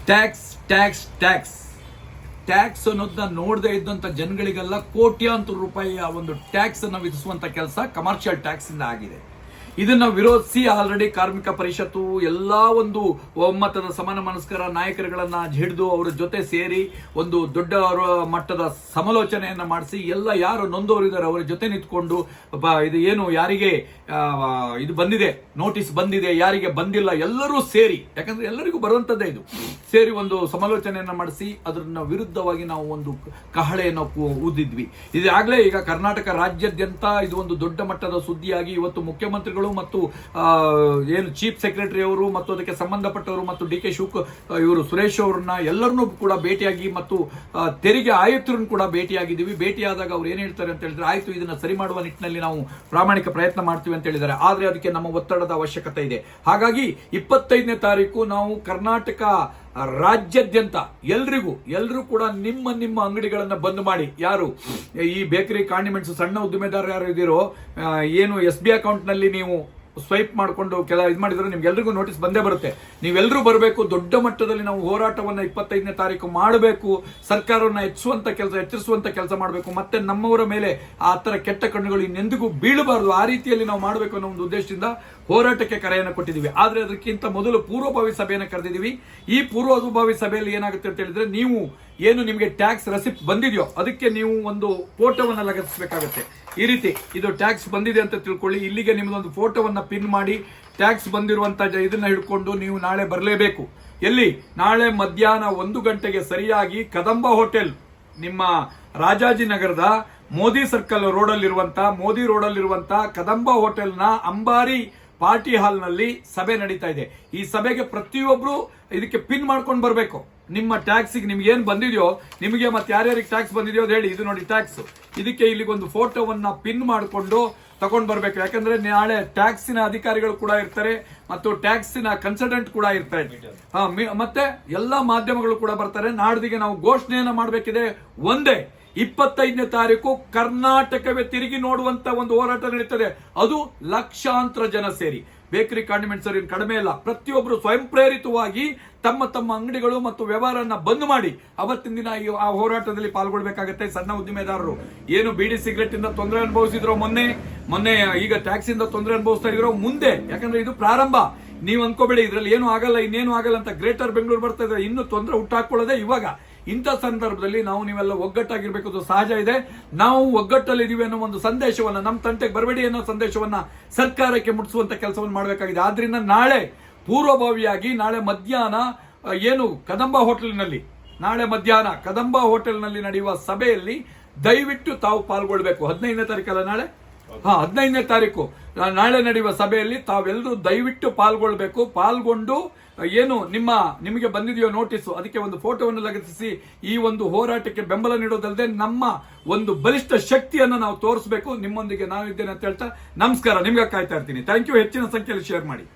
Tax tax tax tax ಅನ್ನೋದನ್ನ ನೋಡದೇ ಇದ್ದಂತ ಜನಗಳಿಗೆಲ್ಲ ಕೋಟ್ಯಾಂತರ ರೂಪಾಯಿಯ ಒಂದು ಟ್ಯಾಕ್ಸ್ ಅನ್ನು ವಿಧಿಸುವಂತ ಕೆಲಸ ಕಮರ್ಷಿಯಲ್ ಟ್ಯಾಕ್ಸ್ ಇಂದ ಆಗಿದೆ. ಇದನ್ನ ವಿರೋಧಿಸಿ ಆಲ್ರೆಡಿ ಕಾರ್ಮಿಕ ಪರಿಷತ್ತು ಎಲ್ಲಾ ಒಂದು ಒಮ್ಮತದ ಸಮಾನ ಮನಸ್ಕರ ನಾಯಕರುಗಳನ್ನ ಹಿಡಿದು ಅವರ ಜೊತೆ ಸೇರಿ ಒಂದು ದೊಡ್ಡ ಮಟ್ಟದ ಸಮಾಲೋಚನೆಯನ್ನ ಮಾಡಿಸಿ ಎಲ್ಲ ಯಾರು ನೊಂದವರಿದ್ದಾರೆ ಅವರ ಜೊತೆ ನಿಂತ್ಕೊಂಡು ಇದು ಏನು ಯಾರಿಗೆ ಇದು ಬಂದಿದೆ ನೋಟಿಸ್ ಬಂದಿದೆ ಯಾರಿಗೆ ಬಂದಿಲ್ಲ ಎಲ್ಲರೂ ಸೇರಿ, ಯಾಕಂದ್ರೆ ಎಲ್ಲರಿಗೂ ಬರುವಂತದ್ದೇ ಇದು, ಸೇರಿ ಒಂದು ಸಮಾಲೋಚನೆಯನ್ನ ಮಾಡಿಸಿ ಅದನ್ನ ವಿರುದ್ಧವಾಗಿ ನಾವು ಒಂದು ಕಹಳೆಯನ್ನು ಊದಿದ್ವಿ. ಇದಾಗಲೇ ಈಗ ಕರ್ನಾಟಕ ರಾಜ್ಯಾದ್ಯಂತ ಇದು ಒಂದು ದೊಡ್ಡ ಮಟ್ಟದ ಸುದ್ದಿಯಾಗಿ ಇವತ್ತು ಮುಖ್ಯಮಂತ್ರಿಗಳು ಮತ್ತು ಏನು ಚೀಫ್ ಸೆಕ್ರೆಟರಿ ಅವರು ಮತ್ತು ಅದಕ್ಕೆ ಸಂಬಂಧಪಟ್ಟವರು ಮತ್ತು ಡಿ ಕೆ ಇವರು ಸುರೇಶ್ ಅವರನ್ನ ಎಲ್ಲರನ್ನೂ ಕೂಡ ಭೇಟಿಯಾಗಿ ಮತ್ತು ತೆರಿಗೆ ಆಯುಕ್ತರನ್ನು ಕೂಡ ಭೇಟಿಯಾಗಿದ್ದೀವಿ. ಭೇಟಿಯಾದಾಗ ಅವ್ರು ಏನ್ ಹೇಳ್ತಾರೆ ಅಂತ ಹೇಳಿದ್ರೆ, ಆಯ್ತು ಇದನ್ನ ಸರಿ ಮಾಡುವ ನಿಟ್ಟಿನಲ್ಲಿ ನಾವು ಪ್ರಾಮಾಣಿಕ ಪ್ರಯತ್ನ ಮಾಡ್ತೀವಿ ಅಂತ ಹೇಳಿದ್ದಾರೆ. ಆದ್ರೆ ಅದಕ್ಕೆ ನಮ್ಮ ಒತ್ತಡದ ಅವಶ್ಯಕತೆ ಇದೆ. ಹಾಗಾಗಿ 25ನೇ ತಾರೀಕು ನಾವು ಕರ್ನಾಟಕ ರಾಜ್ಯಾದ್ಯಂತ ಎಲ್ರಿಗೂ ಕೂಡ ನಿಮ್ಮ ಅಂಗಡಿಗಳನ್ನ ಬಂದ್ ಮಾಡಿ, ಯಾರು ಈ ಬೇಕರಿ ಕಾಂಡಿಮೆಂಟ್ಸ್ ಸಣ್ಣ ಉದ್ದಿಮೆದಾರರು ಯಾರು ಇದ್ದೀರೋ, ಏನು SBI ಅಕೌಂಟ್ ನಲ್ಲಿ ನೀವು ಸ್ವೈಪ್ ಮಾಡಿಕೊಂಡು ಇದು ಮಾಡಿದ್ರೆ ನಿಮ್ಗೆಲ್ರಿಗೂ ನೋಟಿಸ್ ಬಂದೇ ಬರುತ್ತೆ. ನೀವೆಲ್ಲರೂ ಬರಬೇಕು. ದೊಡ್ಡ ಮಟ್ಟದಲ್ಲಿ ನಾವು ಹೋರಾಟವನ್ನ 25ನೇ ತಾರೀಕು ಮಾಡಬೇಕು. ಸರ್ಕಾರವನ್ನ ಎಚ್ಚರಿಸುವಂತ ಕೆಲಸ ಮಾಡಬೇಕು. ಮತ್ತೆ ನಮ್ಮವರ ಮೇಲೆ ಆ ತರ ಕೆಟ್ಟ ಕಣ್ಣುಗಳು ಇನ್ನೆಂದಿಗೂ ಬೀಳಬಾರದು. ಆ ರೀತಿಯಲ್ಲಿ ನಾವು ಮಾಡಬೇಕು ಅನ್ನೋ ಒಂದು ಉದ್ದೇಶದಿಂದ ಹೋರಾಟಕ್ಕೆ ಕರೆಯನ್ನು ಕೊಟ್ಟಿದ್ದೀವಿ. ಆದ್ರೆ ಅದಕ್ಕಿಂತ ಮೊದಲು ಪೂರ್ವಭಾವಿ ಸಭೆಯನ್ನು ಕರೆದಿದ್ದೀವಿ. ಈ ಪೂರ್ವಭಾವಿ ಸಭೆಯಲ್ಲಿ ಏನಾಗುತ್ತೆ ಅಂತ ಹೇಳಿದ್ರೆ, ನೀವು ಏನು ನಿಮಗೆ ಟ್ಯಾಕ್ಸ್ ರೆಸಿಪ್ಟ್ ಬಂದಿದೆಯೋ ಅದಕ್ಕೆ ನೀವು ಒಂದು ಫೋಟೋವನ್ನ ಲಗತ್ತಿಸಬೇಕಾಗುತ್ತೆ. ಈ ರೀತಿ ಇದು ಟ್ಯಾಕ್ಸ್ ಬಂದಿದೆ ಅಂತ ತಿಳ್ಕೊಳ್ಳಿ. ಇಲ್ಲಿಗೆ ನಿಮ್ಮದೊಂದು ಫೋಟೋವನ್ನ ಪಿನ್ ಮಾಡಿ ಟ್ಯಾಕ್ಸ್ ಬಂದಿರುವಂತ ಇದನ್ನ ಹಿಡ್ಕೊಂಡು ನೀವು ನಾಳೆ ಬರಲೇಬೇಕು. ಎಲ್ಲಿ? ನಾಳೆ ಮಧ್ಯಾಹ್ನ 1 ಗಂಟೆಗೆ ಸರಿಯಾಗಿ ಕದಂಬ ಹೋಟೆಲ್, ನಿಮ್ಮ ರಾಜಾಜಿನಗರದ ಮೋದಿ ಸರ್ಕಲ್ ಮೋದಿ ರೋಡಲ್ಲಿರುವಂತ ಕದಂಬ ಹೋಟೆಲ್ನ ಅಂಬಾರಿ ಪಾರ್ಟಿ ಹಾಲ್ ನಲ್ಲಿ ಸಭೆ ನಡೀತಾ ಇದೆ. ಈ ಸಭೆಗೆ ಪ್ರತಿಯೊಬ್ರು ಇದಕ್ಕೆ ಪಿನ್ ಮಾಡ್ಕೊಂಡು ಬರಬೇಕು. ನಿಮ್ಮ ಟ್ಯಾಕ್ಸ್ ನಿಮ್ಗೆ ಏನ್ ಬಂದಿದೆಯೋ, ನಿಮಗೆ ಮತ್ತೆ ಯಾರ್ಯಾರಿಗೆ ಟ್ಯಾಕ್ಸ್ ಬಂದಿದೆಯೋ ಅದು ಹೇಳಿ. ಇದು ನೋಡಿ ಟ್ಯಾಕ್ಸ್, ಇದಕ್ಕೆ ಇಲ್ಲಿಗೊಂದು ಫೋಟೋವನ್ನ ಪಿನ್ ಮಾಡಿಕೊಂಡು ತಗೊಂಡ್ ಬರ್ಬೇಕು. ಯಾಕಂದ್ರೆ ನಾಳೆ ಟ್ಯಾಕ್ಸಿನ ಅಧಿಕಾರಿಗಳು ಕೂಡ ಇರ್ತಾರೆ ಮತ್ತು ಟ್ಯಾಕ್ಸಿನ ಕನ್ಸಲ್ಟೆಂಟ್ ಕೂಡ ಇರ್ತಾರೆ. ಮತ್ತೆ ಎಲ್ಲಾ ಮಾಧ್ಯಮಗಳು ಕೂಡ ಬರ್ತಾರೆ. ನಾಡ್ದಿಗೆ ನಾವು ಘೋಷಣೆಯನ್ನ ಮಾಡಬೇಕಿದೆ. ಒಂದೇ 25ನೇ ತಾರೀಕು ಕರ್ನಾಟಕವೇ ತಿರುಗಿ ನೋಡುವಂತ ಒಂದು ಹೋರಾಟ ನಡೀತದೆ. ಅದು ಲಕ್ಷಾಂತರ ಜನ ಸೇರಿ. ಬೇಕರಿ ಕಾಂಡಿಮೆಂಟ್ಸ್ ಕಡಿಮೆ ಇಲ್ಲ. ಪ್ರತಿಯೊಬ್ಬರು ಸ್ವಯಂ ಪ್ರೇರಿತವಾಗಿ ತಮ್ಮ ಅಂಗಡಿಗಳು ಮತ್ತು ವ್ಯವಹಾರನ್ನ ಬಂದ್ ಮಾಡಿ ಅವತ್ತಿನ ದಿನ ಆ ಹೋರಾಟದಲ್ಲಿ ಪಾಲ್ಗೊಳ್ಬೇಕಾಗತ್ತೆ. ಸಣ್ಣ ಉದ್ದಿಮೆದಾರರು ಏನು ಬೀಡಿ ಸಿಗರೆಟ್ ಇಂದ ತೊಂದರೆ ಅನುಭವಿಸಿದ್ರು ಮೊನ್ನೆ ಈಗ ಟ್ಯಾಕ್ಸ್ ಇಂದ ತೊಂದರೆ ಅನುಭವಿಸ್ತಾ ಇದ್ರು ಮುಂದೆ, ಯಾಕಂದ್ರೆ ಇದು ಪ್ರಾರಂಭ. ನೀವು ಅನ್ಕೋಬೇಡಿ ಇದ್ರಲ್ಲಿ ಏನು ಆಗಲ್ಲ ಇನ್ನೇನು ಆಗಲ್ಲ ಅಂತ. ಗ್ರೇಟರ್ ಬೆಂಗಳೂರು ಬರ್ತಾ ಇದ್ರೆ ಇನ್ನು ತೊಂದರೆ ಹುಟ್ಟಾಕೊಳ್ಳೋದೇ ಇವಾಗ. ಇಂಥ ಸಂದರ್ಭದಲ್ಲಿ ನೀವೆಲ್ಲ ಒಗ್ಗಟ್ಟಾಗಿರ್ಬೇಕು, ಅದು ಸಹಜ ಇದೆ. ನಾವು ಒಗ್ಗಟ್ಟಲ್ಲಿದ್ದೀವಿ ಅನ್ನೋ ಒಂದು ಸಂದೇಶವನ್ನ, ನಮ್ಮ ತಂಟೆಗೆ ಬರಬೇಡಿ ಅನ್ನೋ ಸಂದೇಶವನ್ನ ಸರ್ಕಾರಕ್ಕೆ ಮುಟ್ಟಿಸುವಂತ ಕೆಲಸವನ್ನು ಮಾಡಬೇಕಾಗಿದೆ. ಆದ್ರಿಂದ ನಾಳೆ ಪೂರ್ವಭಾವಿಯಾಗಿ ನಾಳೆ ಮಧ್ಯಾಹ್ನ ಏನು ಕದಂಬ ಹೋಟೆಲ್ನಲ್ಲಿ ನಡೆಯುವ ಸಭೆಯಲ್ಲಿ ದಯವಿಟ್ಟು ತಾವು ಪಾಲ್ಗೊಳ್ಬೇಕು. 15ನೇ ತಾರೀಕಲ್ಲ ನಾಳೆ? 15ನೇ ತಾರೀಕು ನಾಳೆ ನಡೆಯುವ ಸಭೆಯಲ್ಲಿ ತಾವೆಲ್ಲರೂ ದಯವಿಟ್ಟು ಪಾಲ್ಗೊಂಡು ಏನು ನಿಮಗೆ ಬಂದಿದೆಯೋ ನೋಟಿಸ್ ಅದಕ್ಕೆ ಒಂದು ಫೋಟೋವನ್ನು ಲಗತ್ತಿಸಿ ಈ ಒಂದು ಹೋರಾಟಕ್ಕೆ ಬೆಂಬಲ ನೀಡೋದಲ್ಲದೆ ನಮ್ಮ ಒಂದು ಬಲಿಷ್ಠ ಶಕ್ತಿಯನ್ನು ನಾವು ತೋರಿಸಬೇಕು. ನಿಮ್ಮೊಂದಿಗೆ ನಾವಿದ್ದೇನೆ ಅಂತ ಹೇಳ್ತಾ ನಮಸ್ಕಾರ. ನಿಮ್ಗೆ ಕಾಯ್ತಾ ಇರ್ತೀನಿ. Thank you. ಹೆಚ್ಚಿನ ಸಂಖ್ಯೆಯಲ್ಲಿ ಶೇರ್ ಮಾಡಿ.